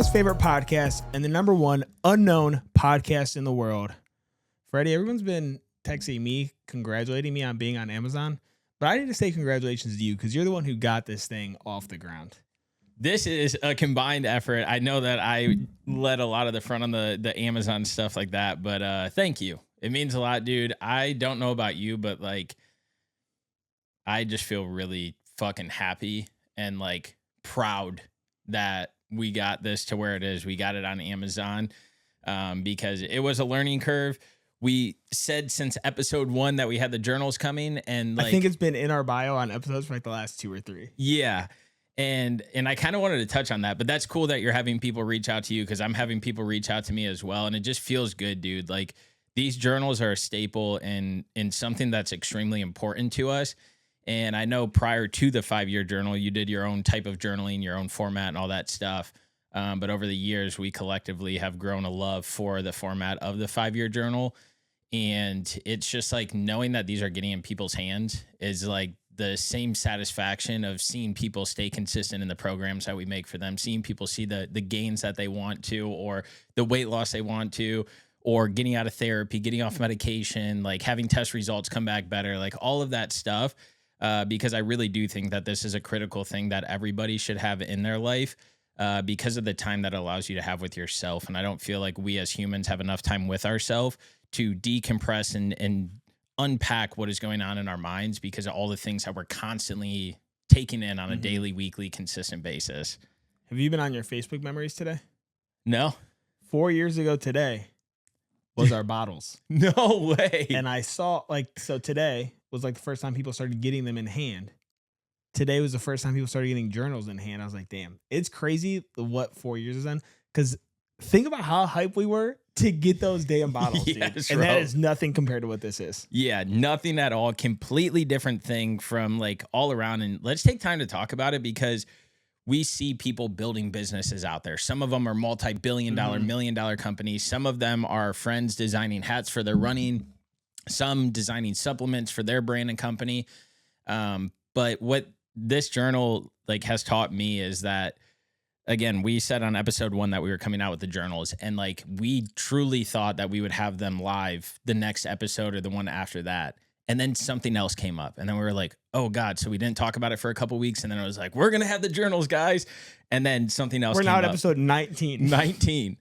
America's favorite podcast and the number one unknown podcast in the world. Freddie, everyone's been texting me, congratulating me on being on Amazon, but I need to say congratulations to you because you're the one who got this thing off the ground. This is a combined effort. I know that I led a lot of the front on the Amazon stuff like that, but thank you. It means a lot, dude. I don't know about you, but like, I just feel really fucking happy and like proud that we got this to where it is. We got it on Amazon because it was a learning curve. We said since episode 1 that we had the journals coming, and like, I think it's been in our bio on episodes for like the last 2 or 3. Yeah. And I kind of wanted to touch on that, but that's cool that you're having people reach out to you because I'm having people reach out to me as well. And it just feels good, dude. Like, these journals are a staple and something that's extremely important to us. And I know prior to the 5-year journal, you did your own type of journaling, your own format and all that stuff. But over the years, we collectively have grown a love for the format of the 5-year journal. And it's just like knowing that these are getting in people's hands is like the same satisfaction of seeing people stay consistent in the programs that we make for them, seeing people see the gains that they want to, or the weight loss they want to, or getting out of therapy, getting off medication, like having test results come back better, like all of that stuff. Because I really do think that this is a critical thing that everybody should have in their life because of the time that allows you to have with yourself. And I don't feel like we as humans have enough time with ourselves to decompress and unpack what is going on in our minds because of all the things that we're constantly taking in on a daily, weekly, consistent basis. Have you been on your Facebook memories today? No. 4 years ago today was our bottles. No way. And I saw so today was like the first time people started getting them in hand. Today was the first time people started getting journals in hand. I was like, damn, it's crazy what 4 years is done. Because think about how hyped we were to get those damn bottles, yes, dude. And that is nothing compared to what this is. Yeah, nothing at all. Completely different thing from like all around. And let's take time to talk about it because we see people building businesses out there. Some of them are multi-billion-dollar, million-dollar companies. Some of them are friends designing hats for their running. Some designing supplements for their brand and company. But what this journal like has taught me is that, again, we said on episode 1 that we were coming out with the journals, and like we truly thought that we would have them live the next episode or the one after that. And then something else came up, and then we were like, oh God. So we didn't talk about it for a couple weeks. And then it was like, we're going to have the journals, guys. And then something else We're came now at up. episode 19. 19.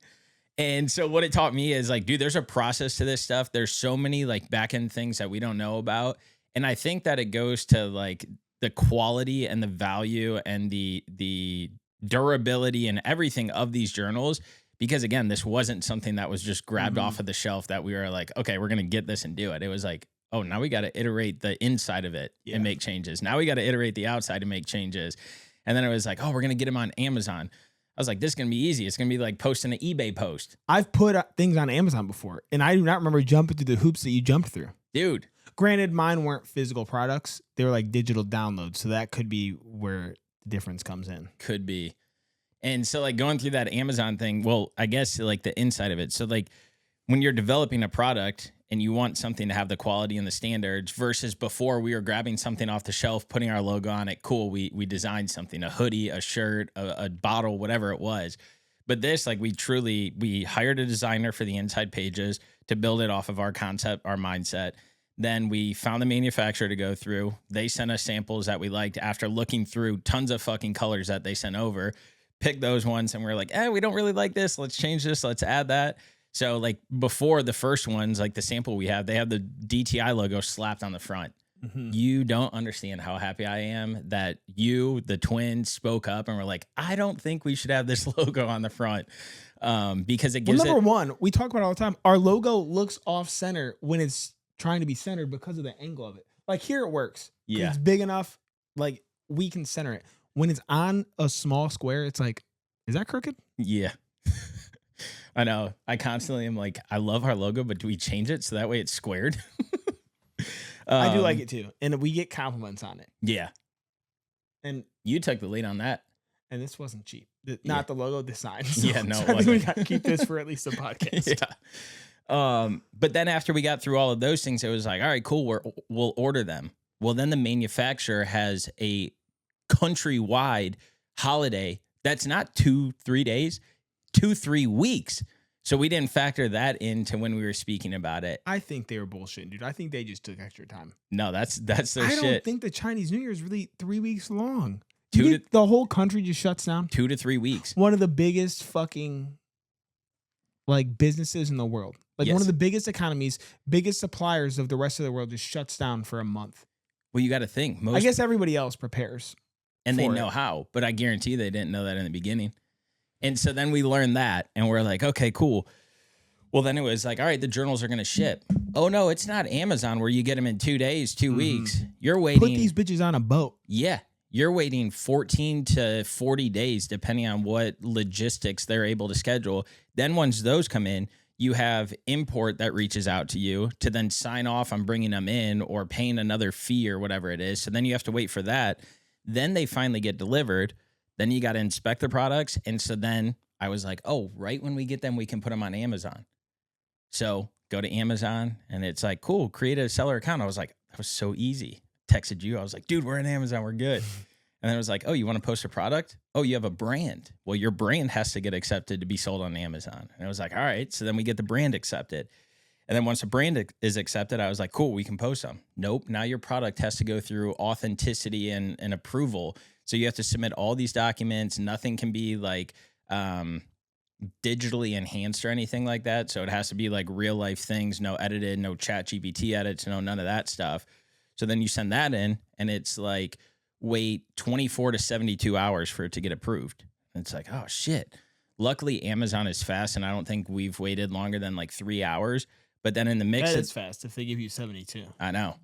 And so what it taught me is like, dude, there's a process to this stuff. There's so many like back end things that we don't know about. And I think that it goes to like the quality and the value and the durability and everything of these journals. Because again, this wasn't something that was just grabbed off of the shelf that we were like, okay, we're going to get this and do it. It was like, oh, now we got to iterate the inside of it and make changes. Now we got to iterate the outside and make changes. And then it was like, oh, we're going to get them on Amazon. I was like, this is going to be easy. It's going to be like posting an eBay post. I've put things on Amazon before, and I do not remember jumping through the hoops that you jumped through. Dude. Granted, mine weren't physical products. They were like digital downloads. So that could be where the difference comes in. Could be. And so like going through that Amazon thing, well, I guess like the inside of it. So like when you're developing a product and you want something to have the quality and the standards versus before we were grabbing something off the shelf, putting our logo on it. Cool. We designed something, a hoodie, a shirt, a bottle, whatever it was. But this, like we hired a designer for the inside pages to build it off of our concept, our mindset. Then we found the manufacturer to go through. They sent us samples that we liked after looking through tons of fucking colors that they sent over. Pick those ones and we're like, we don't really like this. Let's change this. Let's add that. So like before the first ones, like the sample we have, they have the DTI logo slapped on the front. You don't understand how happy I am that you, the twins, spoke up and were like, I don't think we should have this logo on the front because it gives number one, we talk about it all the time. Our logo looks off center when it's trying to be centered because of the angle of it. Like here it works. Yeah. It's big enough. Like we can center it. When it's on a small square, it's like, is that crooked? Yeah. I know. I constantly am like, I love our logo, but do we change it so that way it's squared? I do like it too. And we get compliments on it. Yeah. And you took the lead on that. And this wasn't cheap. Not the logo, the sign. So, yeah, no, I think we got to keep this for at least a podcast. Yeah. But then after we got through all of those things, it was like, all right, cool. We'll order them. Well, then the manufacturer has a countrywide holiday that's not 2-3 days. 2-3 weeks. So we didn't factor that into when we were speaking about it. I think they were bullshitting, dude. I think they just took extra time. No, that's their shit. I don't think the Chinese New Year is really 3 weeks long. Two to- The whole country just shuts down. 2 to 3 weeks. One of the biggest fucking like businesses in the world. Like one of the biggest economies, biggest suppliers of the rest of the world just shuts down for a month. Well, you got to think. I guess everybody else prepares. And they know how, but I guarantee they didn't know that in the beginning. And so then we learned that, and we're like, okay, cool. Well, then it was like, all right, the journals are going to ship. Oh, no, it's not Amazon where you get them in 2 days, 2 weeks. You're waiting. Put these bitches on a boat. Yeah. You're waiting 14 to 40 days, depending on what logistics they're able to schedule. Then once those come in, you have import that reaches out to you to then sign off on bringing them in or paying another fee or whatever it is. So then you have to wait for that. Then they finally get delivered. Then you got to inspect the products. And so then I was like, oh, right when we get them, we can put them on Amazon. So go to Amazon and it's like, cool, create a seller account. I was like, that was so easy. Texted you. I was like, dude, we're in Amazon. We're good. And then it was like, oh, you want to post a product? Oh, you have a brand. Well, your brand has to get accepted to be sold on Amazon. And I was like, all right. So then we get the brand accepted. And then once the brand is accepted, I was like, cool, we can post them. Nope. Now your product has to go through authenticity and approval. So you have to submit all these documents. Nothing can be like digitally enhanced or anything like that. So it has to be like real life things, no edited, no ChatGPT edits, no none of that stuff. So then you send that in and it's like, wait 24 to 72 hours for it to get approved. And it's like, oh shit. Luckily, Amazon is fast. And I don't think we've waited longer than like 3 hours. But then in the mix, it's fast if they give you 72. I know.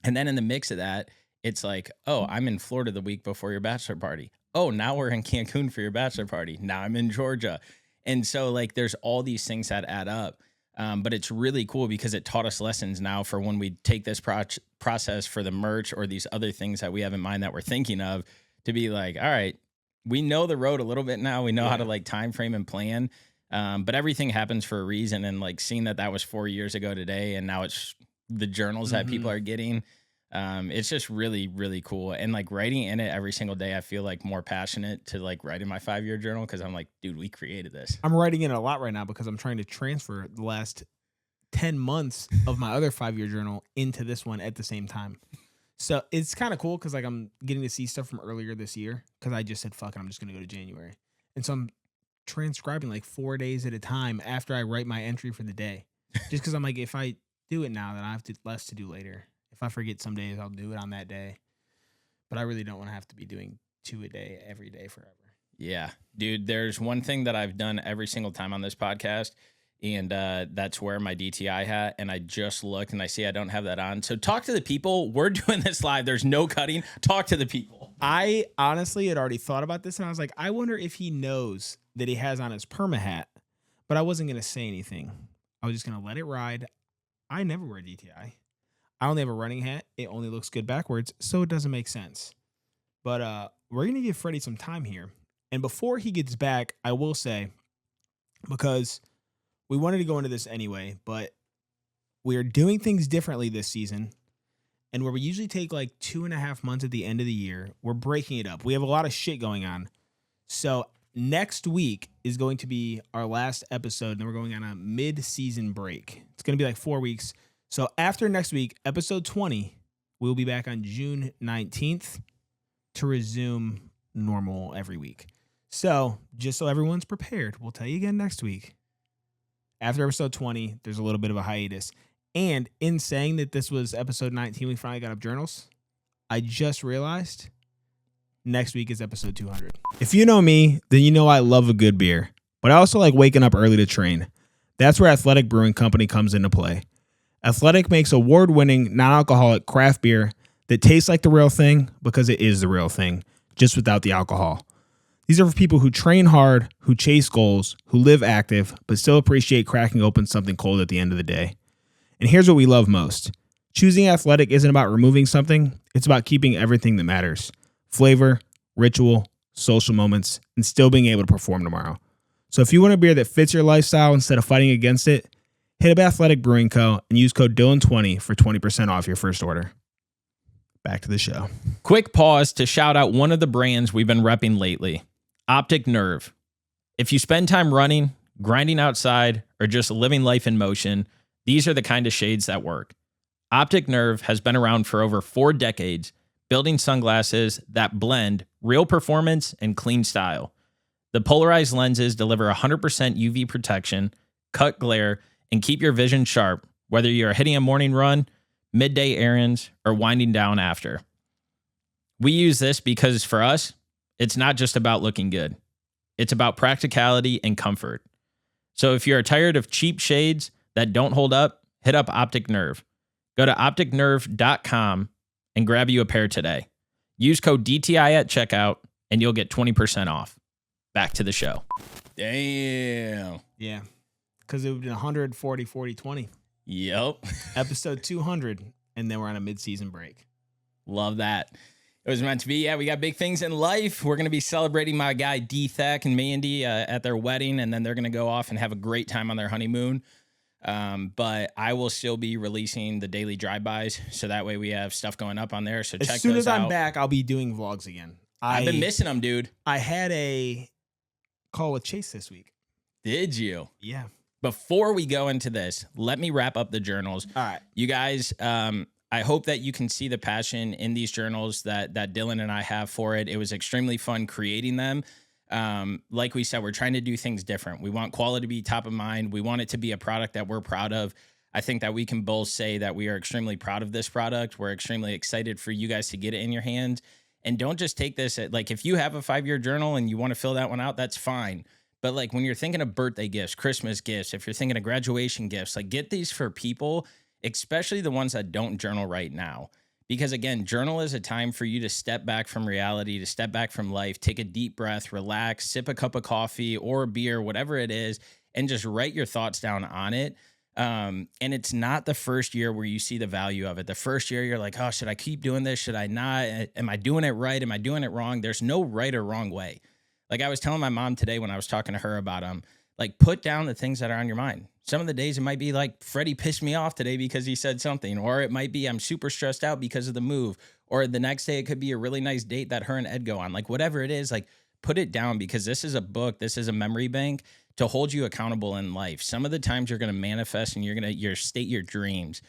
And then in the mix of that, it's like, oh, I'm in Florida the week before your bachelor party. Oh, now we're in Cancun for your bachelor party. Now I'm in Georgia. And so like, there's all these things that add up. But it's really cool because it taught us lessons now for when we take this process for the merch or these other things that we have in mind that we're thinking of to be like, all right, we know the road a little bit now. We know how to like time frame and plan. But everything happens for a reason. And like seeing that was 4 years ago today, and now it's the journals that people are getting. It's just really, really cool. And like writing in it every single day, I feel like more passionate to like write in my 5-year journal because I'm like, dude, we created this. I'm writing in a lot right now because I'm trying to transfer the last 10 months of my other 5-year journal into this one at the same time. So it's kind of cool because like I'm getting to see stuff from earlier this year because I just said, fuck it, I'm just going to go to January. And so I'm transcribing like 4 days at a time after I write my entry for the day. Just because I'm like, if I do it now, then I have less to do later. If I forget some days, I'll do it on that day. But I really don't want to have to be doing 2 a day every day forever. Yeah, dude, there's one thing that I've done every single time on this podcast, and that's wear my DTI hat. And I just looked and I see I don't have that on. So talk to the people. We're doing this live. There's no cutting. Talk to the people. I honestly had already thought about this, and I was like, I wonder if he knows that he has on his perma hat, but I wasn't going to say anything. I was just going to let it ride. I never wear DTI. I only have a running hat. It only looks good backwards, so it doesn't make sense. But we're going to give Freddie some time here. And before he gets back, I will say, because we wanted to go into this anyway, but we are doing things differently this season. And where we usually take like 2.5 months at the end of the year, we're breaking it up. We have a lot of shit going on. So next week is going to be our last episode, and then we're going on a mid-season break. It's going to be like 4 weeks. So after next week, episode 20, we'll be back on June 19th to resume normal every week. So just so everyone's prepared, we'll tell you again next week. After episode 20, there's a little bit of a hiatus. And in saying that this was episode 19, we finally got up journals, I just realized next week is episode 200. If you know me, then you know I love a good beer, but I also like waking up early to train. That's where Athletic Brewing Company comes into play. Athletic makes award-winning non-alcoholic craft beer that tastes like the real thing because it is the real thing, just without the alcohol. These are for people who train hard, who chase goals, who live active, but still appreciate cracking open something cold at the end of the day. And here's what we love most. Choosing Athletic isn't about removing something, it's about keeping everything that matters. Flavor, ritual, social moments, and still being able to perform tomorrow. So if you want a beer that fits your lifestyle instead of fighting against it, hit up Athletic Brewing Co. and use code Dylan20 for 20% off your first order. Back to the show. Quick pause to shout out one of the brands we've been repping lately, Optic Nerve. If you spend time running, grinding outside, or just living life in motion, these are the kind of shades that work. Optic Nerve has been around for over 4 decades, building sunglasses that blend real performance and clean style. The polarized lenses deliver 100% UV protection, cut glare, and keep your vision sharp, whether you're hitting a morning run, midday errands, or winding down after. We use this because for us, it's not just about looking good. It's about practicality and comfort. So if you're tired of cheap shades that don't hold up, hit up Optic Nerve. Go to opticnerve.com and grab you a pair today. Use code DTI at checkout and you'll get 20% off. Back to the show. Damn. Yeah. Because it would be 140, 40, 20. Yep. Episode 200. And then we're on a mid-season break. Love that. It was meant to be. Yeah, we got big things in life. We're going to be celebrating my guy D-Thack and Mandy at their wedding, and then they're going to go off and have a great time on their honeymoon. But I will still be releasing the daily drive-bys, so that way we have stuff going up on there. So check those out. As soon as I'm back, I'll be doing vlogs again. I've been missing them, dude. I had a call with Chase this week. Did you? Yeah. Before we go into this, let me wrap up the journals. All right. You guys, I hope that you can see the passion in these journals that Dylan and I have for it. It was extremely fun creating them. Like we said, we're trying to do things different. We want quality to be top of mind. We want it to be a product that we're proud of. I think that we can both say that we are extremely proud of this product. We're extremely excited for you guys to get it in your hands. And don't just take this at, like, if you have a 5-year journal and you want to fill that one out, that's fine. But like when you're thinking of birthday gifts, Christmas gifts, if you're thinking of graduation gifts, like get these for people, especially the ones that don't journal right now. Because again, journal is a time for you to step back from reality, to step back from life, take a deep breath, relax, sip a cup of coffee or a beer, whatever it is, and just write your thoughts down on it. And it's not the first year where you see the value of it. The first year you're like, oh, should I keep doing this? Should I not? Am I doing it right? Am I doing it wrong? There's no right or wrong way. Like I was telling my mom today when I was talking to her about them, like put down the things that are on your mind. Some of the days it might be like Freddie pissed me off today because he said something, or it might be I'm super stressed out because of the move, or the next day it could be a really nice date that her and Ed go on. Like whatever it is, like put it down, because this is a book, this is a memory bank to hold you accountable in life. Some of the times you're going to manifest and you're going to state your dreams.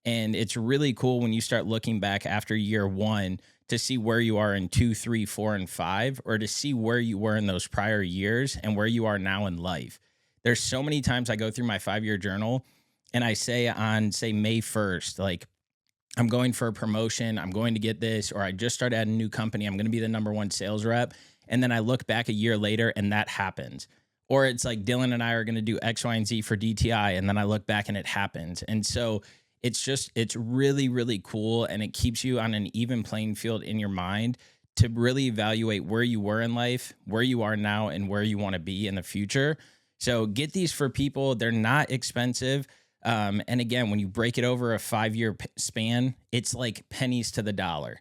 And it's really cool when you start looking back after year 1 to see where you are in 2, 3, 4, and 5, or to see where you were in those prior years and where you are now in life. There's so many times I go through my 5-year journal and I say on, say, May 1st, like, I'm going for a promotion, I'm going to get this, or I just started at a new company, I'm going to be the #1 sales rep. And then I look back a year later and that happens. Or it's like Dylan and I are going to do X, Y, and Z for DTI. And then I look back and it happens. And so it's really, really cool. And it keeps you on an even playing field in your mind to really evaluate where you were in life, where you are now, and where you want to be in the future. So get these for people. They're not expensive. And again, when you break it over a 5-year span, it's like pennies to the dollar.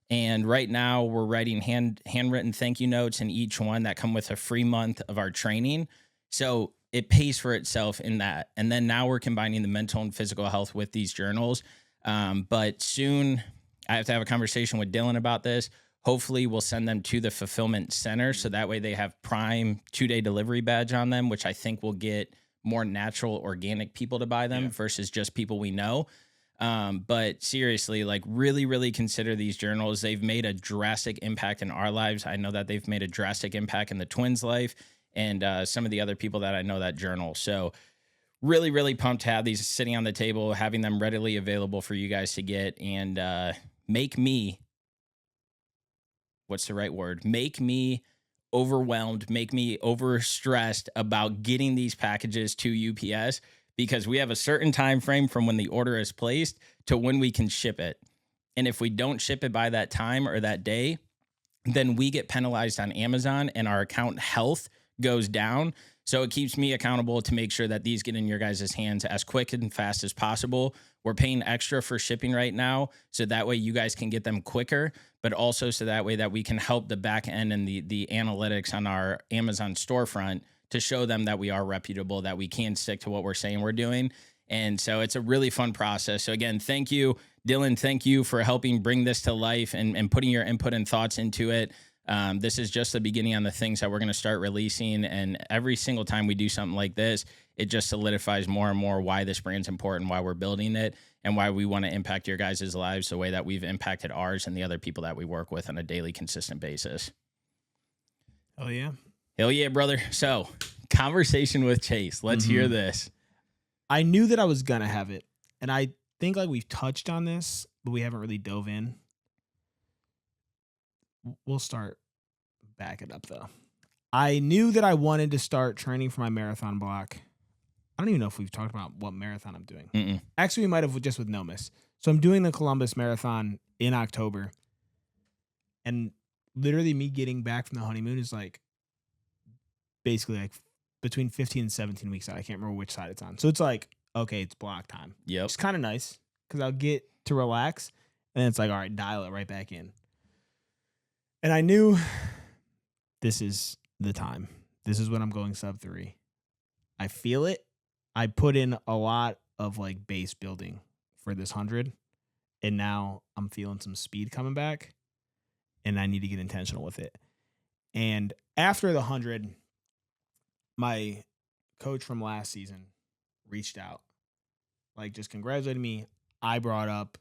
And right now we're writing handwritten thank you notes in each one that come with a free month of our training. So it pays for itself in that. And then now we're combining the mental and physical health with these journals. But soon I have to have a conversation with Dylan about this. Hopefully we'll send them to the fulfillment center. So that way they have Prime 2-day delivery badge on them, which I think will get more natural, organic people to buy them versus just people we know. But seriously, like really, really consider these journals. They've made a drastic impact in our lives. I know that they've made a drastic impact in the twins' life and some of the other people that I know that journal. So really, really pumped to have these sitting on the table, having them readily available for you guys to get, and make me, what's the right word? Make me overwhelmed, make me overstressed about getting these packages to UPS, because we have a certain time frame from when the order is placed to when we can ship it. And if we don't ship it by that time or that day, then we get penalized on Amazon and our account health goes down. So it keeps me accountable to make sure that these get in your guys' hands as quick and fast as possible. We're paying extra for shipping right now, so that way you guys can get them quicker, but also so that way that we can help the back end and the analytics on our Amazon storefront to show them that we are reputable, that we can stick to what we're saying we're doing. And so it's a really fun process. So again, thank you, Dylan. Thank you for helping bring this to life and putting your input and thoughts into it. This is just the beginning on the things that we're going to start releasing. And every single time we do something like this, it just solidifies more and more why this brand's important, why we're building it, and why we want to impact your guys' lives the way that we've impacted ours and the other people that we work with on a daily, consistent basis. Oh, yeah. Hell yeah, brother. So, conversation with Chase. Let's hear this. I knew that I was going to have it. And I think like we've touched on this, but we haven't really dove in. We'll start back it up, though. I knew that I wanted to start training for my marathon block. I don't even know if we've talked about what marathon I'm doing. Mm-mm. Actually, we might have just with Nomis. So I'm doing the Columbus Marathon in October. And literally me getting back from the honeymoon is like basically like between 15 and 17 weeks out. I can't remember which side it's on. So it's like, okay, it's block time. Yep. It's kind of nice because I'll get to relax. And then it's like, all right, dial it right back in. And I knew this is the time. This is when I'm going sub 3. I feel it. I put in a lot of like base building for this 100. And now I'm feeling some speed coming back. And I need to get intentional with it. And after the 100, my coach from last season reached out. Like just congratulated me. I brought up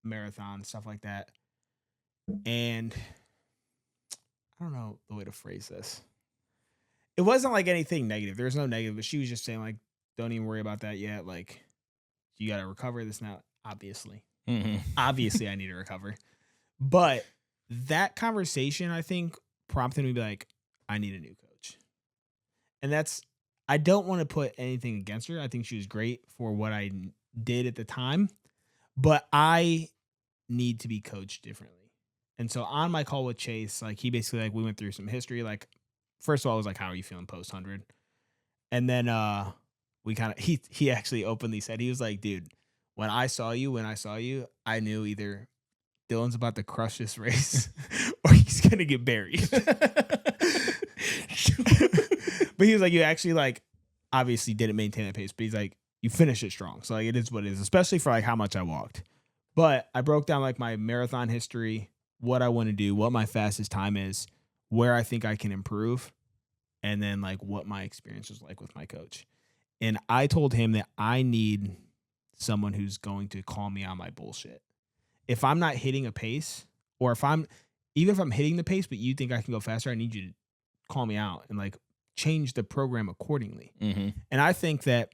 marathon, stuff like that. And I don't know the way to phrase this. It wasn't like anything negative. There was no negative, but she was just saying like, don't even worry about that yet. Like, you got to recover this now. Obviously. Obviously, I need to recover. But that conversation, I think, prompted me to be like, I need a new coach. And I don't want to put anything against her. I think she was great for what I did at the time. But I need to be coached differently. And so on my call with Chase, like he basically like we went through some history. Like first of all, I was like, how are you feeling post 100? And then we kind of he actually openly said, he was like, dude, when I saw you, I knew either Dylan's about to crush this race or he's gonna get buried. But he was like, you actually like obviously didn't maintain that pace, but he's like, you finished it strong. So like it is what it is, especially for like how much I walked. But I broke down like my marathon history, what I want to do, what my fastest time is, where I think I can improve, and then like what my experience was like with my coach. And I told him that I need someone who's going to call me on my bullshit. If I'm not hitting a pace, or even if I'm hitting the pace, but you think I can go faster, I need you to call me out and like change the program accordingly. Mm-hmm. And I think that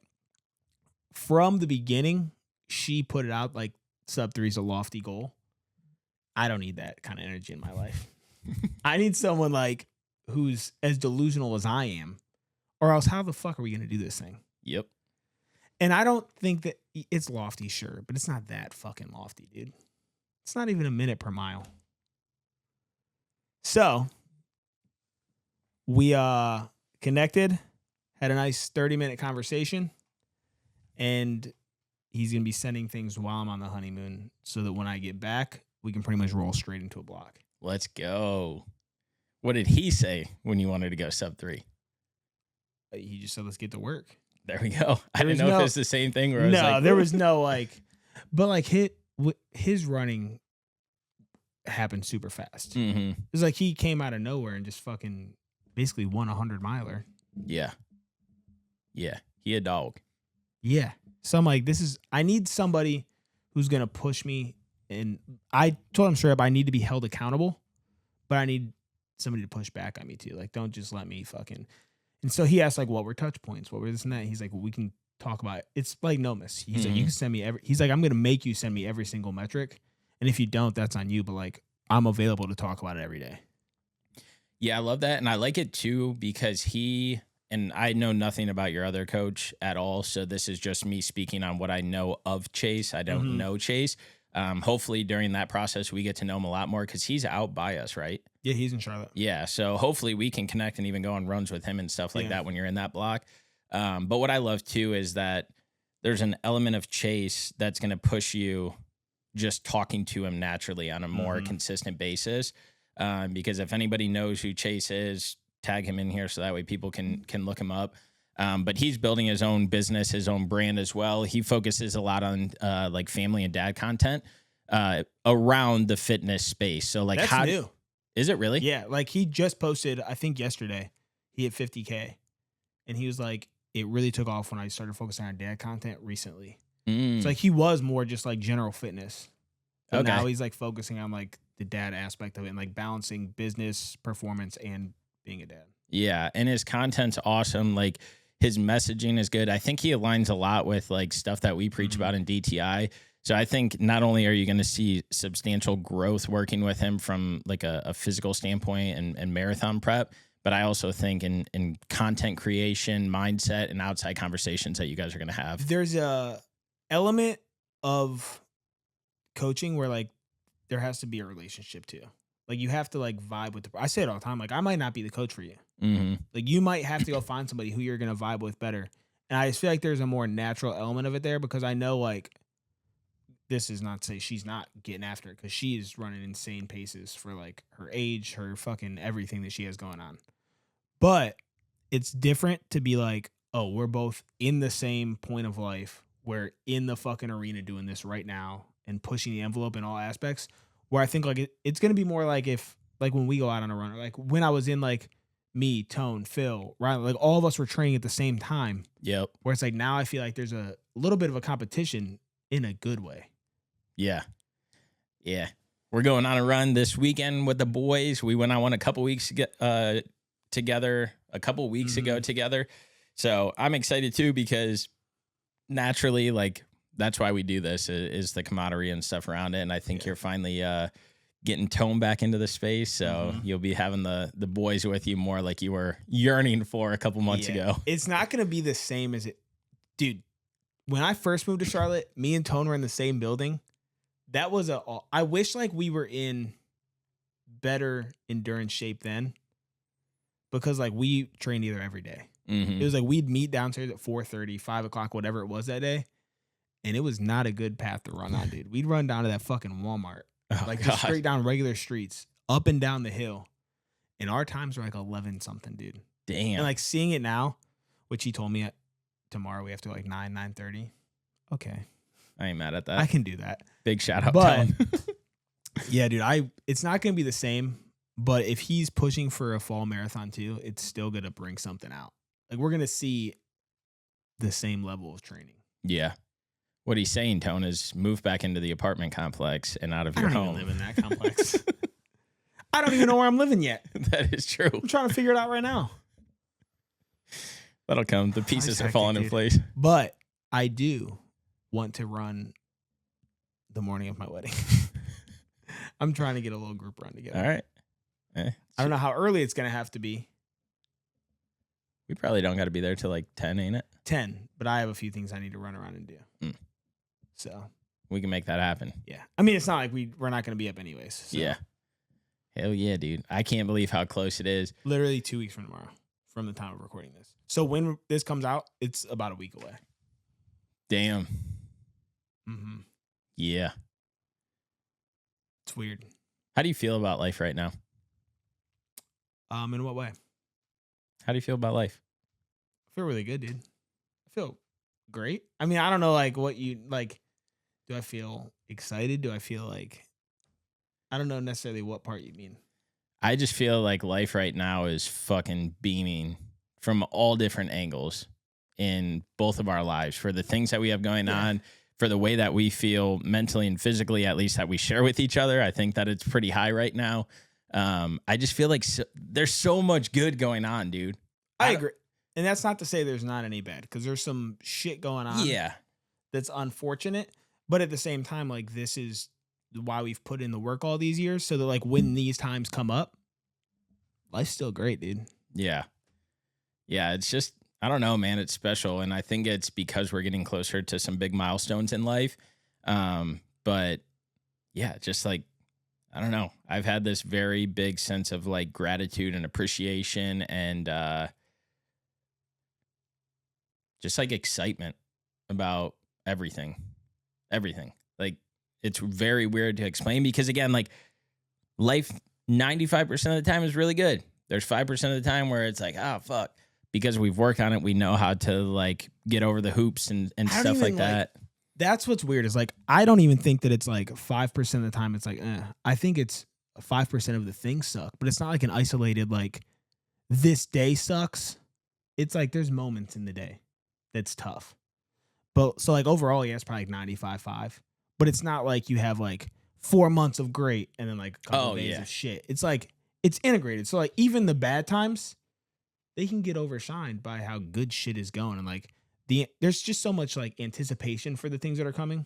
from the beginning, she put it out like sub 3 is a lofty goal. I don't need that kind of energy in my life. I need someone like who's as delusional as I am, or else how the fuck are we going to do this thing? Yep. And I don't think that it's lofty, sure, but it's not that fucking lofty, dude. It's not even a minute per mile. So we connected, had a nice 30-minute conversation, and he's going to be sending things while I'm on the honeymoon so that when I get back, we can pretty much roll straight into a block. Let's go. What did he say when you wanted to go sub 3? He just said, let's get to work. There we go. I didn't know if it's the same thing. Where no, I was like, there was no like, but like his running happened super fast. Mm-hmm. It was like he came out of nowhere and just fucking basically won 100-miler. Yeah. Yeah. He a dog. Yeah. So I'm like, I need somebody who's going to push me. And I told him straight up, I need to be held accountable, but I need somebody to push back on me too. Like, don't just let me fucking. And so he asked like, what were touch points? What were this and that? He's like, well, we can talk about it. It's like Nomis. He's like, you can send me he's like, I'm going to make you send me every single metric. And if you don't, that's on you. But like, I'm available to talk about it every day. Yeah, I love that. And I like it too, because and I know nothing about your other coach at all. So this is just me speaking on what I know of Chase. I don't know Chase. Hopefully during that process, we get to know him a lot more because he's out by us, right? Yeah, he's in Charlotte. Yeah, so hopefully we can connect and even go on runs with him and stuff like that when you're in that block. But what I love too is that there's an element of Chase that's going to push you just talking to him naturally on a more consistent basis. Because if anybody knows who Chase is, tag him in here so that way people can look him up. But he's building his own business, his own brand as well. He focuses a lot on like family and dad content around the fitness space. So like That's new. Is it really? Yeah, like he just posted, I think yesterday, he hit 50K. And he was like, it really took off when I started focusing on dad content recently. Mm. It's like he was more just like general fitness. But Okay. now he's like focusing on like the dad aspect of it and like balancing business, performance, and being a dad. Yeah, and his content's awesome. Like his messaging is good. I think he aligns a lot with like stuff that we preach about in DTI. So I think not only are you going to see substantial growth working with him from like a physical standpoint and marathon prep, but I also think in content creation, mindset, and outside conversations that you guys are going to have. There's a element of coaching where like there has to be a relationship too. Like you have to like vibe with I say it all the time. Like I might not be the coach for you. Mm-hmm. Like you might have to go find somebody who you're going to vibe with better. And I just feel like there's a more natural element of it there because I know like this is not to say she's not getting after it because she is running insane paces for like her age, her fucking everything that she has going on. But it's different to be like, oh, we're both in the same point of life. We're in the fucking arena doing this right now and pushing the envelope in all aspects. Where I think like it's going to be more like if like when we go out on a run or like when I was in like me, Tone, Phil, Ryan, like all of us were training at the same time. Yep. Where it's like now I feel like there's a little bit of a competition in a good way. Yeah. Yeah. We're going on a run this weekend with the boys. We went on one a couple weeks together, a couple weeks ago together. So I'm excited too because naturally, like that's why we do this is the camaraderie and stuff around it. And I think you're finally getting Tone back into the space. So you'll be having the boys with you more like you were yearning for a couple months ago. It's not going to be the same as it. Dude, when I first moved to Charlotte, me and Tone were in the same building. That was I wish like we were in better endurance shape then because like we trained either every day. It was like we'd meet downstairs at 4:30, 5 o'clock, whatever it was that day. And it was not a good path to run on, dude. We'd run down to that fucking Walmart. Just straight down regular streets, up and down the hill. And our times were like 11 something, dude. Damn. And like seeing it now, which he told me tomorrow we have to like 9:30. Okay. I ain't mad at that. I can do that. Big shout out But Tone. yeah, dude, it's not going to be the same. But if he's pushing for a fall marathon too, it's still going to bring something out. Like we're going to see the same level of training. Yeah. What he's saying, Tone, is move back into the apartment complex and out of your home. I don't even live in that complex. I don't even know where I'm living yet. That is true. I'm trying to figure it out right now. That'll come. The pieces are falling in place. But I do want to run the morning of my wedding. I'm trying to get a little group run together. All right. I don't know how early it's going to have to be. We probably don't got to be there till like 10, ain't it? 10, but I have a few things I need to run around and do. So we can make that happen. Yeah. I mean, it's not like we're not going to be up anyways. So. Yeah. Hell yeah, dude. I can't believe how close it is. Literally 2 weeks from tomorrow, from the time of recording this. So when this comes out, it's about a week away. Damn. Yeah. It's weird. How do you feel about life right now? In what way? How do you feel about life? I feel really good, dude. I feel great. I mean, I don't know, like, what you, like, do I feel excited? Do I feel like, I don't know necessarily what part you mean. I just feel like life right now is fucking beaming from all different angles in both of our lives for the things that we have going on, for the way that we feel mentally and physically, at least that we share with each other. I think that it's pretty high right now. I just feel like there's so much good going on, dude. I agree. And that's not to say there's not any bad, because there's some shit going on. Yeah. That's unfortunate. But at the same time, like, this is why we've put in the work all these years, so that, like, when these times come up, life's still great, dude. Yeah. Yeah, it's just, I don't know, man. It's special. And I think it's because we're getting closer to some big milestones in life. But yeah, just like, I don't know. I've had this very big sense of like gratitude and appreciation and just like excitement about everything. Everything. Like, it's very weird to explain because, again, like, life 95% of the time is really good. There's 5% of the time where it's like, oh, fuck. Because we've worked on it, we know how to, like, get over the hoops and stuff like that. That's what's weird is, like, I don't even think that it's, like, 5% of the time it's like, I think it's 5% of the things suck, but it's not like an isolated, like, this day sucks. It's like there's moments in the day that's tough. But so, like, overall, yeah, it's probably like 95.5. But it's not like you have like 4 months of great and then like a couple of days of shit. It's like it's integrated. So like even the bad times, they can get overshined by how good shit is going. And like there's just so much like anticipation for the things that are coming.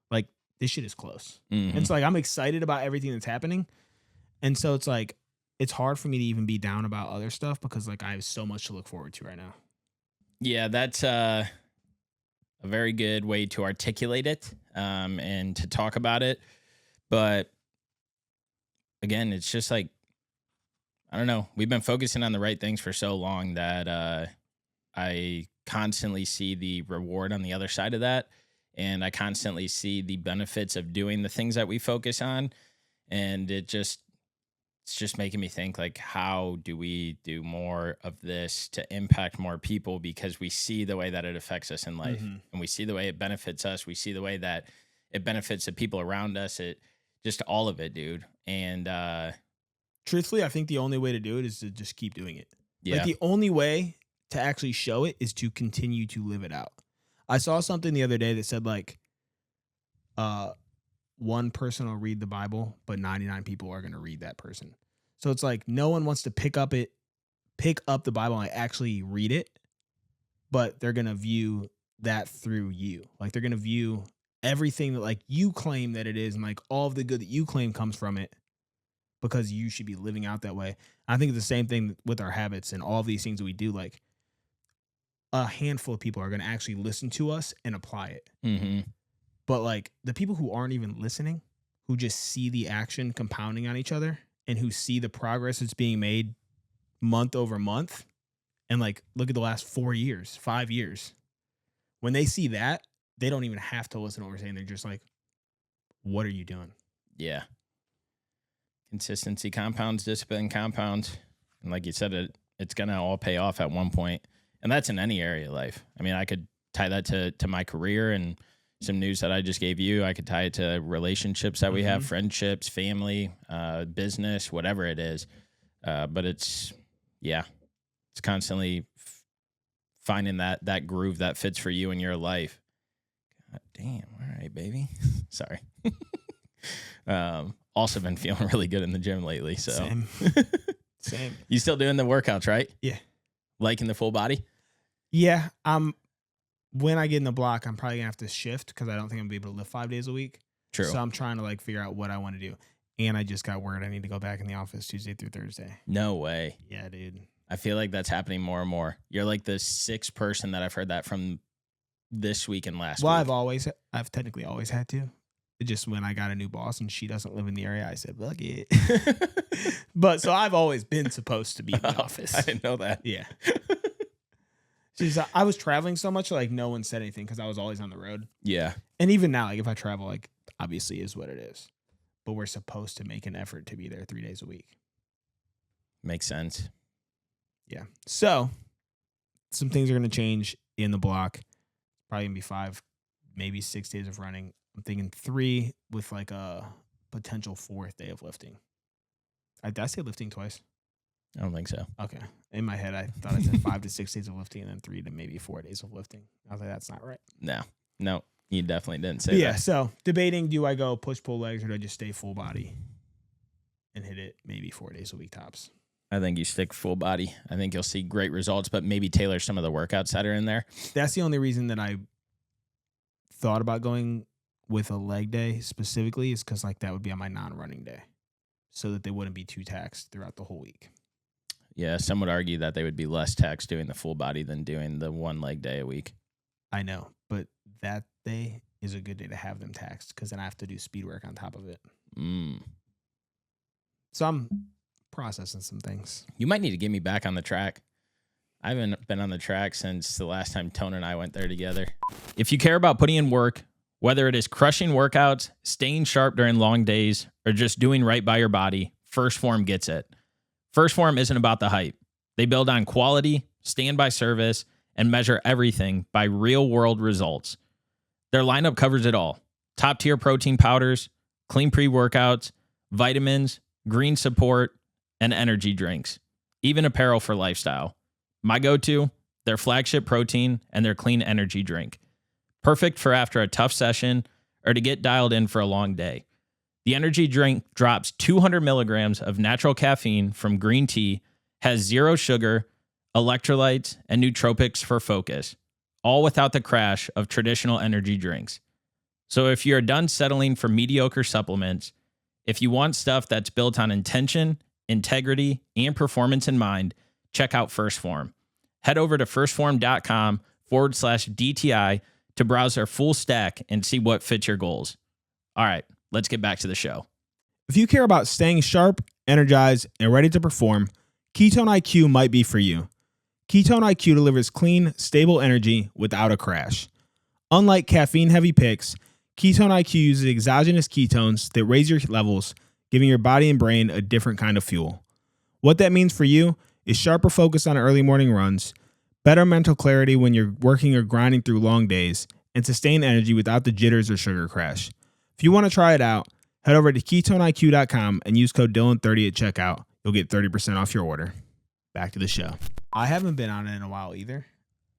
Like this shit is close. Mm-hmm. And so like I'm excited about everything that's happening. And so it's like it's hard for me to even be down about other stuff because like I have so much to look forward to right now. Yeah, that's a very good way to articulate it and to talk about it. But again, it's just like, I don't know. We've been focusing on the right things for so long that I constantly see the reward on the other side of that. And I constantly see the benefits of doing the things that we focus on. And it's just making me think, like, how do we do more of this to impact more people? Because we see the way that it affects us in life, and we see the way it benefits us. We see the way that it benefits the people around us. It just all of it, dude. And truthfully, I think the only way to do it is to just keep doing it. Yeah. Like the only way to actually show it is to continue to live it out. I saw something the other day that said like, one person will read the Bible, but 99 people are going to read that person. So it's like no one wants to pick up the Bible and actually read it, but they're going to view that through you. Like they're going to view everything that like you claim that it is and like all of the good that you claim comes from it because you should be living out that way. I think it's the same thing with our habits and all of these things that we do. Like a handful of people are going to actually listen to us and apply it. Mm-hmm. But like the people who aren't even listening, who just see the action compounding on each other and who see the progress that's being made month over month and like look at the last 4 years, 5 years. When they see that, they don't even have to listen to what we're saying. They're just like, what are you doing? Yeah. Consistency compounds, discipline compounds. And like you said, it's going to all pay off at one point. And that's in any area of life. I mean, I could tie that to my career and some news that I just gave you. I could tie it to relationships that we have, friendships, family, business, whatever it is. But it's constantly finding that groove that fits for you in your life. God damn. All right, baby. Sorry. Also been feeling really good in the gym lately. So Same. You still doing the workouts, right? Yeah. Liking the full body? Yeah. When I get in the block, I'm probably gonna have to shift because I don't think I'm gonna be able to lift 5 days a week. True. So I'm trying to like figure out what I want to do. And I just got word I need to go back in the office Tuesday through Thursday. No way. Yeah, dude. I feel like that's happening more and more. You're like the sixth person that I've heard that from this week and last week. I've technically always had to. It just when I got a new boss and she doesn't live in the area, I said, fuck it. But so I've always been supposed to be in the office. I didn't know that. Yeah. I was traveling so much, like no one said anything because I was always on the road. Yeah. And even now, like if I travel, like obviously is what it is. But we're supposed to make an effort to be there 3 days a week. Makes sense. Yeah. So some things are going to change in the block. Probably going to be 5, maybe 6 days of running. I'm thinking 3 with like a potential 4th day of lifting. Did I say lifting twice? I don't think so. Okay. In my head, I thought I said 5 to 6 days of lifting and then 3 to maybe 4 days of lifting. I was like, that's not right. No, you definitely didn't say that. Yeah. So debating, do I go push, pull legs or do I just stay full body and hit it maybe 4 days a week tops? I think you stick full body. I think you'll see great results, but maybe tailor some of the workouts that are in there. That's the only reason that I thought about going with a leg day specifically is because like that would be on my non-running day so that they wouldn't be too taxed throughout the whole week. Yeah, some would argue that they would be less taxed doing the full body than doing the 1 leg day a week. I know, but that day is a good day to have them taxed because then I have to do speed work on top of it. So I'm processing some things. You might need to get me back on the track. I haven't been on the track since the last time Tone and I went there together. If you care about putting in work, whether it is crushing workouts, staying sharp during long days, or just doing right by your body, First Form gets it. First Form isn't about the hype. They build on quality, stand by service, and measure everything by real-world results. Their lineup covers it all. Top-tier protein powders, clean pre-workouts, vitamins, green support, and energy drinks, even apparel for lifestyle. My go-to, their flagship protein and their clean energy drink. Perfect for after a tough session or to get dialed in for a long day. The energy drink drops 200 milligrams of natural caffeine from green tea, has 0 sugar, electrolytes, and nootropics for focus, all without the crash of traditional energy drinks. So if you're done settling for mediocre supplements, if you want stuff that's built on intention, integrity, and performance in mind, check out First Form. Head over to firstform.com/DTI to browse their full stack and see what fits your goals. All right, let's get back to the show. If you care about staying sharp, energized, and ready to perform, Ketone IQ might be for you. Ketone IQ delivers clean, stable energy without a crash. Unlike caffeine-heavy picks, Ketone IQ uses exogenous ketones that raise your levels, giving your body and brain a different kind of fuel. What that means for you is sharper focus on early morning runs, better mental clarity when you're working or grinding through long days, and sustained energy without the jitters or sugar crash. If you want to try it out, head over to KetoneIQ.com and use code Dylan30 at checkout. You'll get 30% off your order. Back to the show. I haven't been on it in a while either.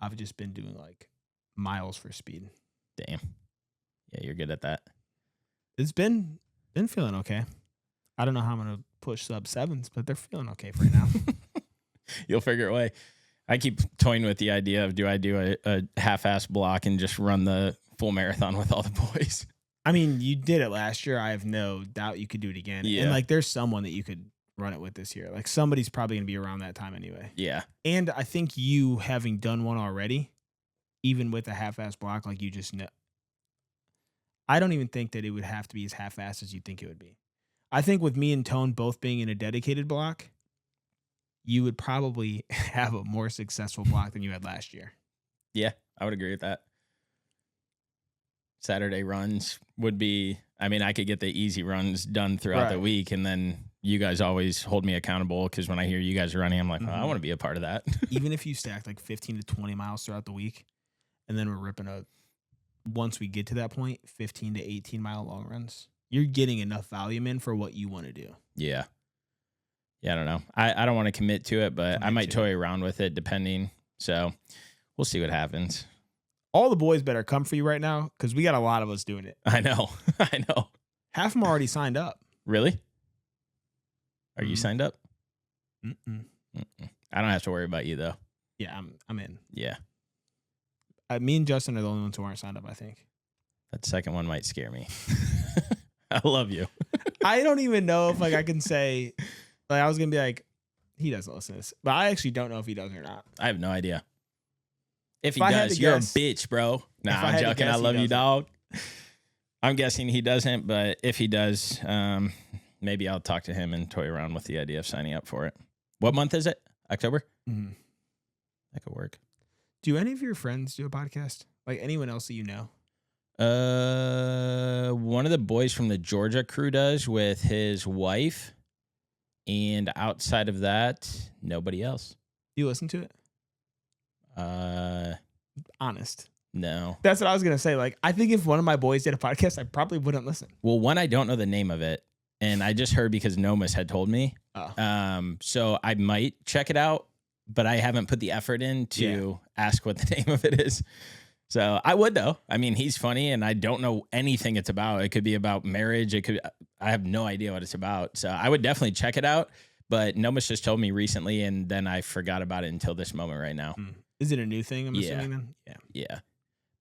I've just been doing like miles for speed. Damn. Yeah, you're good at that. It's been feeling okay. I don't know how I'm going to push sub 7s, but they're feeling okay for now. You'll figure a way. I keep toying with the idea of do I do a half-ass block and just run the full marathon with all the boys? I mean, you did it last year. I have no doubt you could do it again. Yeah. And like there's someone that you could run it with this year. Like somebody's probably going to be around that time anyway. Yeah. And I think you having done one already, even with a half-ass block, like you just know. I don't even think that it would have to be as half-assed as you think it would be. I think with me and Tone both being in a dedicated block, you would probably have a more successful block than you had last year. Yeah, I would agree with that. Saturday runs would be, I mean, I could get the easy runs done throughout the week, and then you guys always hold me accountable because when I hear you guys are running, I'm like, oh, I want to be a part of that. Even if you stacked like 15 to 20 miles throughout the week, and then we're ripping once we get to that point, 15 to 18 mile long runs, you're getting enough volume in for what you want to do. Yeah. Yeah, I don't know. I don't want to commit to it, but I might toy around with it depending. So we'll see what happens. All the boys better come for you right now because we got a lot of us doing it. I know. I know. Half of them already signed up. Really? Are you signed up? Mm-mm. I don't have to worry about you, though. Yeah, I'm in. Yeah. Me and Justin are the only ones who aren't signed up, I think. That second one might scare me. I love you. I don't even know if like I can say, like I was going to be like, he doesn't listen to this. But I actually don't know if he does or not. I have no idea. If he does, you're a bitch, bro. Nah, I'm joking. I love you, dog. I'm guessing he doesn't, but if he does, maybe I'll talk to him and toy around with the idea of signing up for it. What month is it? October? Mm-hmm. That could work. Do any of your friends do a podcast? Like anyone else that you know? One of the boys from the Georgia crew does with his wife. And outside of that, nobody else. You listen to it? Honest. No. That's what I was going to say. Like, I think if one of my boys did a podcast, I probably wouldn't listen. Well, one, I don't know the name of it. And I just heard because Nomis had told me. Oh. So I might check it out, but I haven't put the effort in to ask what the name of it is. So I would, though. I mean, he's funny, and I don't know anything it's about. It could be about marriage. I have no idea what it's about. So I would definitely check it out. But Nomis just told me recently, and then I forgot about it until this moment right now. Is it a new thing, I'm assuming then? Yeah.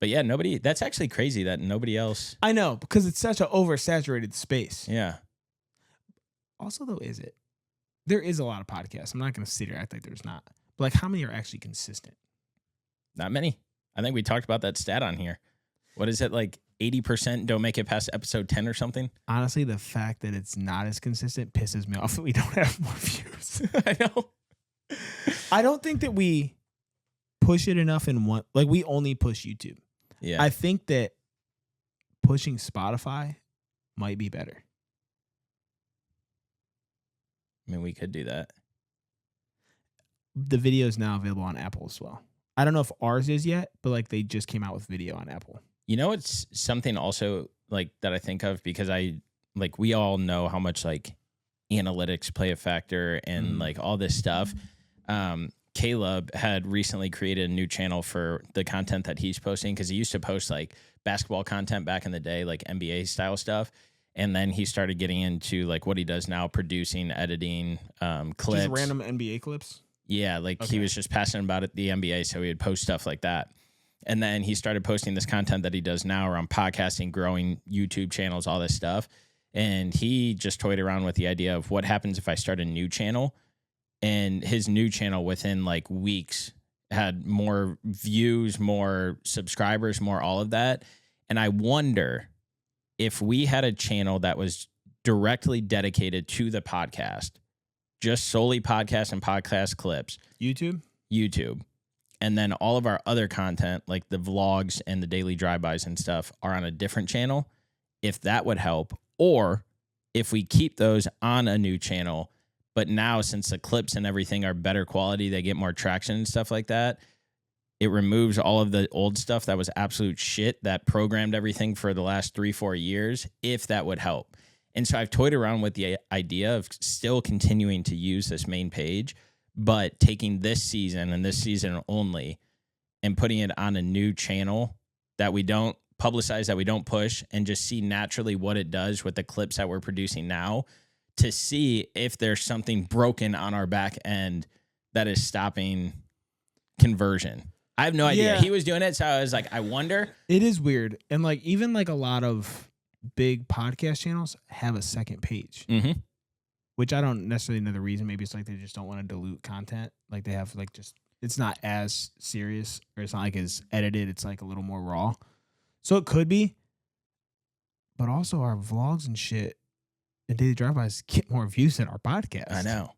But yeah, nobody, that's actually crazy that nobody else. I know, because it's such an oversaturated space. Yeah. Also, though, is it? There is a lot of podcasts. I'm not going to sit here and act like there's not. But like, how many are actually consistent? Not many. I think we talked about that stat on here. What is it, like 80% don't make it past episode 10 or something? Honestly, the fact that it's not as consistent pisses me off that we don't have more views. I know. I don't think that we push it enough in one. Like, we only push YouTube. Yeah. I think that pushing Spotify might be better. I mean, we could do that. The video is now available on Apple as well. I don't know if ours is yet, but like they just came out with video on Apple. You know, it's something also like that I think of because we all know how much like analytics play a factor and like all this stuff. Caleb had recently created a new channel for the content that he's posting, because he used to post like basketball content back in the day, like NBA style stuff. And then he started getting into like what he does now, producing, editing, clips. Just random NBA clips? Yeah, like he was just passionate about it, the NBA, so he would post stuff like that. And then he started posting this content that he does now around podcasting, growing YouTube channels, all this stuff. And he just toyed around with the idea of what happens if I start a new channel. And his new channel within like weeks had more views, more subscribers, more all of that. And I wonder if we had a channel that was directly dedicated to the podcast, just solely podcast and podcast clips. YouTube. And then all of our other content, like the vlogs and the daily drive-bys and stuff, are on a different channel, if that would help. Or if we keep those on a new channel, but now since the clips and everything are better quality, they get more traction and stuff like that, it removes all of the old stuff that was absolute shit that programmed everything for the last 3-4 years, if that would help. And so I've toyed around with the idea of still continuing to use this main page, but taking this season and this season only and putting it on a new channel that we don't publicize, that we don't push, and just see naturally what it does with the clips that we're producing now, to see if there's something broken on our back end that is stopping conversion. I have no idea. Yeah. He was doing it, so I was like, I wonder. It is weird. And like even like a lot of big podcast channels have a second page, which I don't necessarily know the reason. Maybe it's like they just don't want to dilute content. Like they have like just, it's not as serious, or it's not like as edited. It's like a little more raw. So it could be. But also our vlogs and shit and daily drive-bys get more views than our podcast. I know.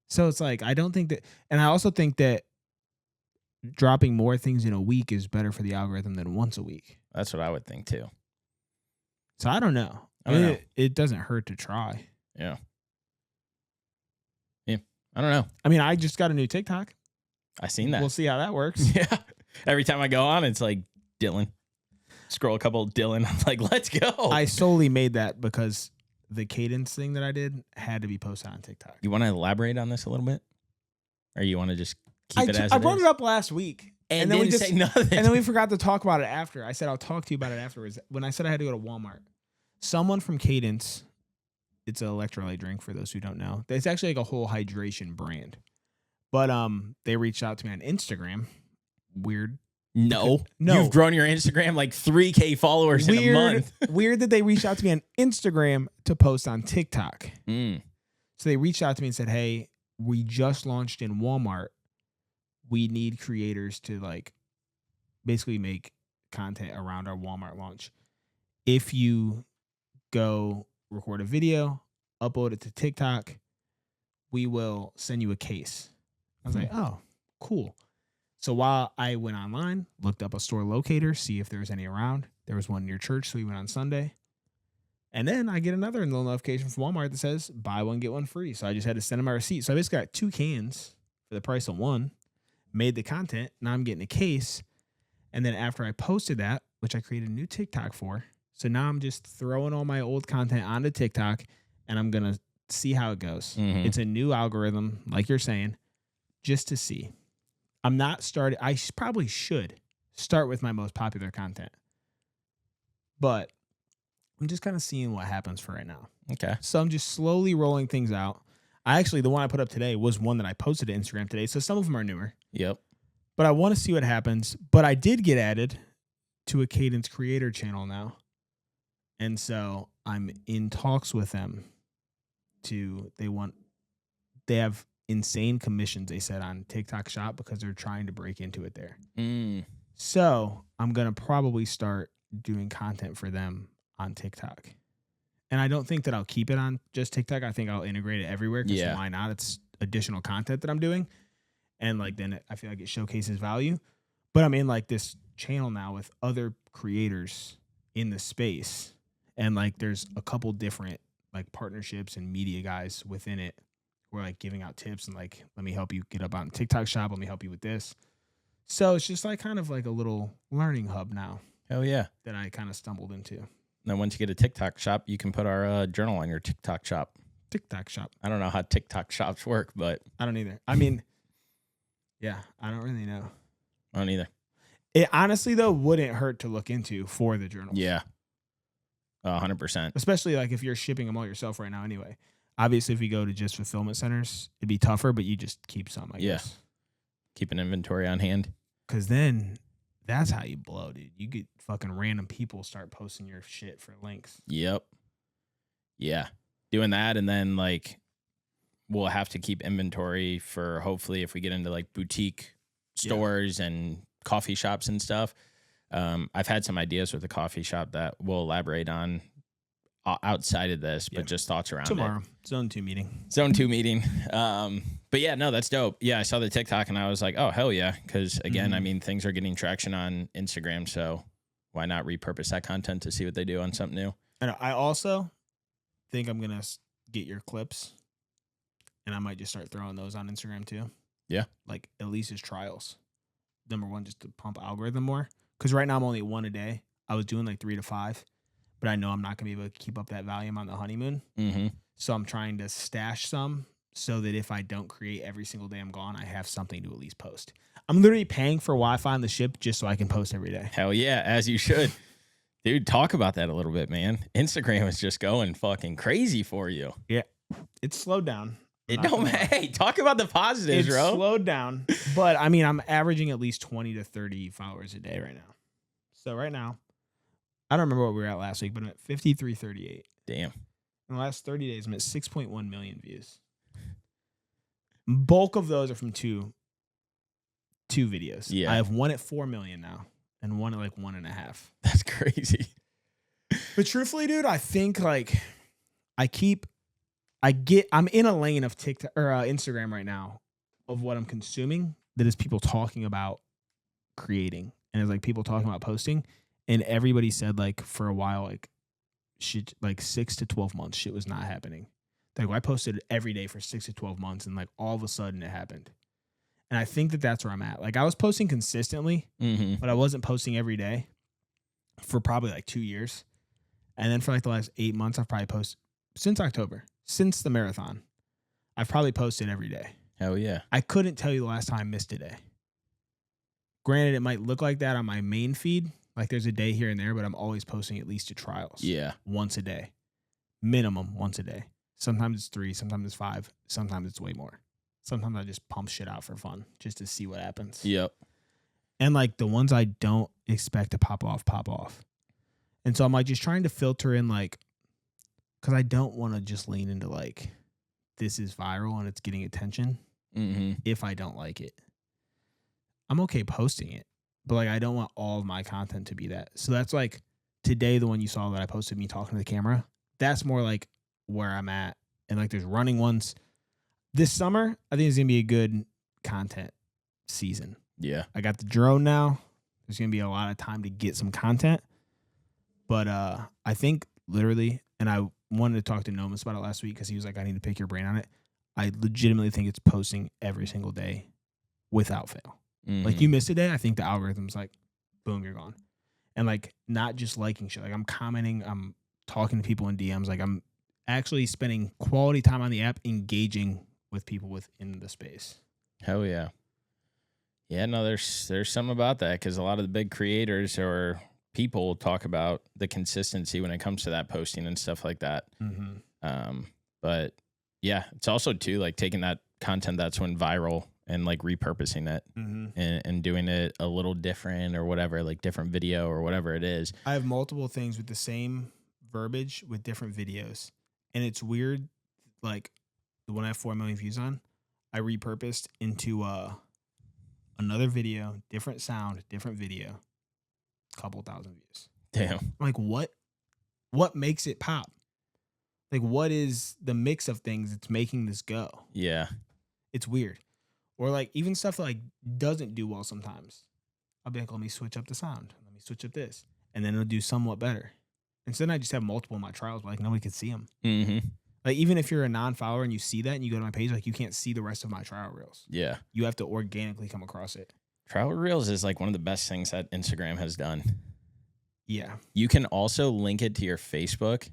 So it's like, I don't think that, and I also think that dropping more things in a week is better for the algorithm than once a week. That's what I would think too. So I don't know. It doesn't hurt to try. Yeah. I don't know. I mean, I just got a new TikTok. I seen that. We'll see how that works. Yeah. Every time I go on, it's like Dylan. Scroll a couple of Dylan. I'm like, let's go. I solely made that because the cadence thing that I did had to be posted on TikTok. You want to elaborate on this a little bit? Or you want to just keep it as I brought it up last week. And then we just say nothing. And then we forgot to talk about it after. I said, I'll talk to you about it afterwards. When I said I had to go to Walmart, someone from Cadence, it's an electrolyte drink for those who don't know. It's actually like a whole hydration brand. But they reached out to me on Instagram. Weird. No. You've grown your Instagram like 3K followers in a month. Weird that they reached out to me on Instagram to post on TikTok. So they reached out to me and said, hey, we just launched in Walmart. We need creators to like basically make content around our Walmart launch. If you go record a video, upload it to TikTok, we will send you a case. I was like, oh, cool. So while I went online, looked up a store locator, see if there was any around. There was one near church, so we went on Sunday. And then I get another little notification from Walmart that says, buy one, get one free. So I just had to send them my receipt. So I basically got 2 cans for the price of one, made the content. Now I'm getting a case. And then after I posted that, which I created a new TikTok for, so now I'm just throwing all my old content onto TikTok, and I'm going to see how it goes. It's a new algorithm, like you're saying, just to see. I'm not starting. I probably should start with my most popular content, but I'm just kind of seeing what happens for right now. Okay. So I'm just slowly rolling things out. The one I put up today was one that I posted to Instagram today. So some of them are newer. Yep. But I want to see what happens. But I did get added to a Cadence creator channel now. And so I'm in talks with them they have insane commissions, they said, on TikTok Shop because they're trying to break into it there. So I'm going to probably start doing content for them on TikTok. And I don't think that I'll keep it on just TikTok. I think I'll integrate it everywhere because why not? It's additional content that I'm doing. And like then I feel like it showcases value. But I'm in like this channel now with other creators in the space. And like there's a couple different like partnerships and media guys within it who are like giving out tips and like, let me help you get up on TikTok Shop. Let me help you with this. So it's just like kind of like a little learning hub now. Hell yeah. That I kind of stumbled into. Then once you get a TikTok shop, you can put our journal on your TikTok shop. TikTok shop. I don't know how TikTok shops work, but I don't either. I mean, yeah, I don't really know. I don't either. It honestly though wouldn't hurt to look into for the journals. Yeah. 100%. Especially like if you're shipping them all yourself right now anyway. Obviously, if you go to just fulfillment centers, it'd be tougher, but you just keep some, I guess. Keep an inventory on hand. Because then that's how you blow, dude. You get fucking random people start posting your shit for links. Yep. Yeah. Doing that, and then like we'll have to keep inventory for hopefully if we get into like boutique stores and coffee shops and stuff. I've had some ideas with the coffee shop that we'll elaborate on outside of this, but just thoughts around tomorrow. it. Zone 2 meeting. Zone 2 meeting. But yeah, no, that's dope. Yeah, I saw the TikTok and I was like, oh, hell yeah. Because again, I mean, things are getting traction on Instagram. So why not repurpose that content to see what they do on something new? And I also think I'm going to get your clips and I might just start throwing those on Instagram too. Yeah. Like at least as trials. Number one, just to pump algorithm more. Because right now I'm only 1 a day. I was doing like 3 to 5. But I know I'm not going to be able to keep up that volume on the honeymoon. So I'm trying to stash some so that if I don't create every single day I'm gone, I have something to at least post. I'm literally paying for Wi-Fi on the ship just so I can post every day. Hell yeah, as you should. Dude, talk about that a little bit, man. Instagram is just going fucking crazy for you. Yeah. It's slowed down. Hey, talk about the positives, it's bro. Slowed down. But I mean, I'm averaging at least 20 to 30 followers a day right now. So right now, I don't remember what we were at last week, but I'm at 5338. Damn. In the last 30 days, I'm at 6.1 million views. Bulk of those are from two videos. Yeah. I have one at 4 million now and one at like 1.5. That's crazy. But truthfully, dude, I think like I'm in a lane of TikTok or Instagram right now of what I'm consuming that is people talking about creating and it's like people talking about posting. And everybody said like for a while, like shit, like 6 to 12 months, shit was not happening. Like I posted every day for 6 to 12 months and like all of a sudden it happened. And I think that that's where I'm at. Like I was posting consistently, but I wasn't posting every day for probably like 2 years. And then for like the last 8 months, I've probably posted since October, since the marathon. I've probably posted every day. Hell yeah. I couldn't tell you the last time I missed a day. Granted, it might look like that on my main feed. Like there's a day here and there, but I'm always posting at least 2 trials. Yeah. Once a day. Minimum once a day. Sometimes it's 3, sometimes it's 5, sometimes it's way more. Sometimes I just pump shit out for fun just to see what happens. Yep. And like the ones I don't expect to pop off. And so I'm like just trying to filter in like, because I don't want to just lean into like, this is viral and it's getting attention if I don't like it. I'm okay posting it, but like I don't want all of my content to be that. So that's like today, the one you saw that I posted me talking to the camera, that's more like where I'm at. And like there's running ones. This summer, I think it's going to be a good content season. Yeah. I got the drone now. There's going to be a lot of time to get some content. But I think literally, and I wanted to talk to Nomus about it last week because he was like, I need to pick your brain on it. I legitimately think it's posting every single day without fail. Like you miss a day, I think the algorithm's like, boom, you're gone. And like not just liking shit. Like I'm commenting, I'm talking to people in DMs. Like I'm actually spending quality time on the app, engaging with people within the space. Hell yeah. Yeah, no, there's something about that because a lot of the big creators or people talk about the consistency when it comes to that posting and stuff like that. But yeah, it's also too like taking that content that's went viral and like repurposing it and doing it a little different or whatever, like different video or whatever it is. I have multiple things with the same verbiage with different videos. And it's weird, like the one I have 4 million views on, I repurposed into another video, different sound, different video, couple thousand views. Damn. I'm like, what makes it pop? Like, what is the mix of things that's making this go? Yeah. It's weird. Or like even stuff that like doesn't do well sometimes. I'll be like, let me switch up the sound. Let me switch up this. And then it'll do somewhat better. And so then I just have multiple in my trials, but like nobody can see them. Like even if you're a non-follower and you see that and you go to my page, like you can't see the rest of my trial reels. Yeah. You have to organically come across it. Trial reels is like one of the best things that Instagram has done. Yeah. You can also link it to your Facebook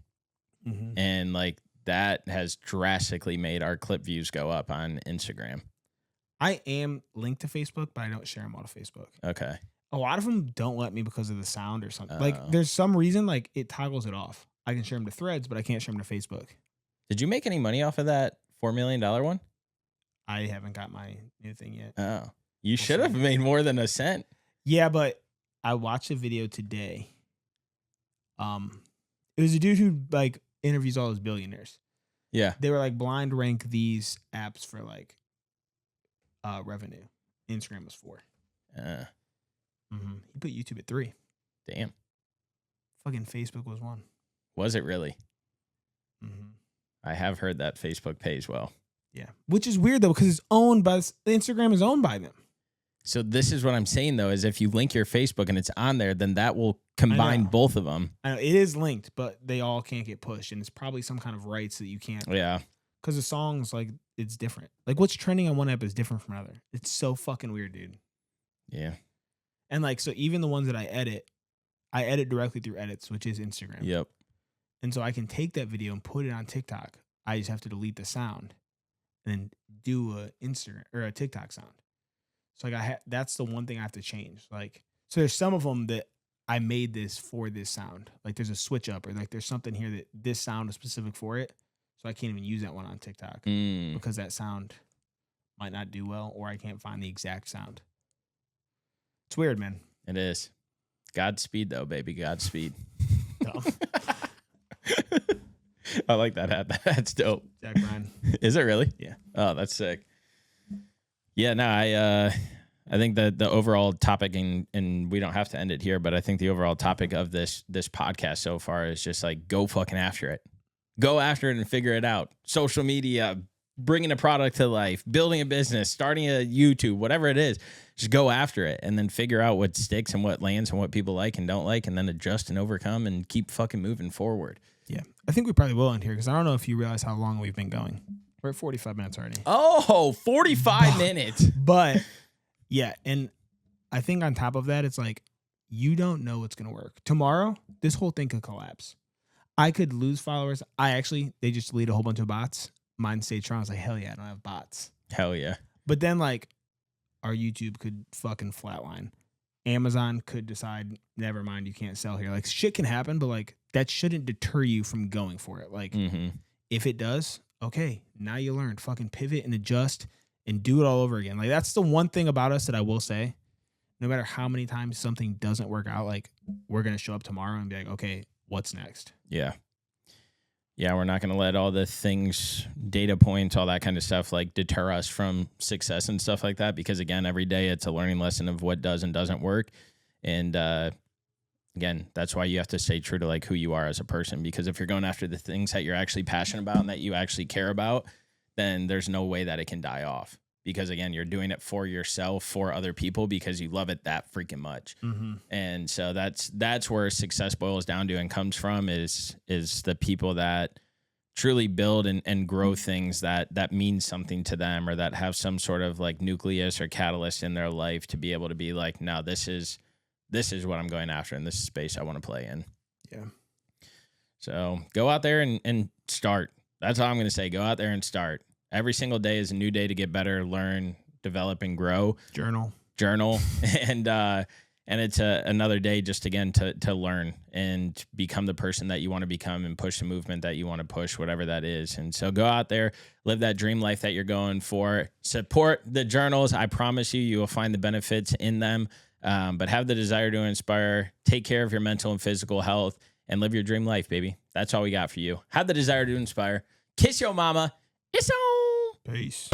and like that has drastically made our clip views go up on Instagram. I am linked to Facebook, but I don't share them all to Facebook. Okay. A lot of them don't let me because of the sound or something. Like there's some reason like it toggles it off. I can share them to Threads, but I can't share them to Facebook. Did you make any money off of that $4 million one? I haven't got my new thing yet. Oh, you should have made more than a cent. Yeah, but I watched a video today. It was a dude who like interviews all those billionaires. Yeah. They were like blind rank these apps for like revenue. Instagram was 4. He put YouTube at 3. Damn. Fucking Facebook was 1. Was it really? I have heard that Facebook pays well. Yeah, which is weird though because it's owned by Instagram is owned by them. So this is what I'm saying though, is if you link your Facebook and it's on there, then that will combine both of them. I know it is linked, but they all can't get pushed, and it's probably some kind of rights that you can't. Yeah. Because the songs, like, it's different. Like, what's trending on one app is different from another. It's so fucking weird, dude. Yeah. And, like, so even the ones that I edit directly through Edits, which is Instagram. Yep. And so I can take that video and put it on TikTok. I just have to delete the sound and then do a Instagram or a TikTok sound. So, like, that's the one thing I have to change. Like, so there's some of them that I made this for this sound. Like, there's a switch up or, like, there's something here that this sound is specific for it. So I can't even use that one on TikTok because that sound might not do well, or I can't find the exact sound. It's weird, man. It is. Godspeed, though, baby. Godspeed. I like that hat. That's dope. Jack Ryan. Is it really? Yeah. Oh, that's sick. Yeah, no, I think that the overall topic, and we don't have to end it here, but I think the overall topic of this podcast so far is just like, go fucking after it. Go after it and figure it out. Social media, bringing a product to life, building a business, starting a YouTube, whatever it is, just go after it and then figure out what sticks and what lands and what people like and don't like, and then adjust and overcome and keep fucking moving forward. Yeah. I think we probably will end here because I don't know if you realize how long we've been going. We're at 45 minutes already. Oh, 45 minutes. But yeah, and I think on top of that, it's like, you don't know what's going to work. Tomorrow, this whole thing could collapse. I could lose followers. They just deleted a whole bunch of bots. Mine stayed strong. I was like, hell yeah, I don't have bots. Hell yeah. But then, like, our YouTube could fucking flatline. Amazon could decide, never mind, you can't sell here. Like, shit can happen, but, like, that shouldn't deter you from going for it. Like, if it does, okay, now you learned. Fucking pivot and adjust and do it all over again. Like, that's the one thing about us that I will say. No matter how many times something doesn't work out, like, we're going to show up tomorrow and be like, okay, what's next? Yeah. Yeah, we're not going to let all the things, data points, all that kind of stuff, like, deter us from success and stuff like that. Because, again, every day it's a learning lesson of what does and doesn't work. And, again, that's why you have to stay true to, like, who you are as a person. Because if you're going after the things that you're actually passionate about and that you actually care about, then there's no way that it can die off. Because, again, you're doing it for yourself, for other people, because you love it that freaking much. And so that's where success boils down to and comes from is the people that truly build and grow things that mean something to them, or that have some sort of like nucleus or catalyst in their life to be able to be like, no, this is what I'm going after, and this is space I want to play in. Yeah. So go out there and start. That's all I'm going to say. Go out there and start. Every single day is a new day to get better, learn, develop, and grow. Journal. And it's another day just, again, to learn and become the person that you want to become and push the movement that you want to push, whatever that is. And so go out there, live that dream life that you're going for. Support the journals. I promise you will find the benefits in them. But have the desire to inspire, take care of your mental and physical health, and live your dream life, baby. That's all we got for you. Have the desire to inspire. Kiss your mama. It's on. Peace.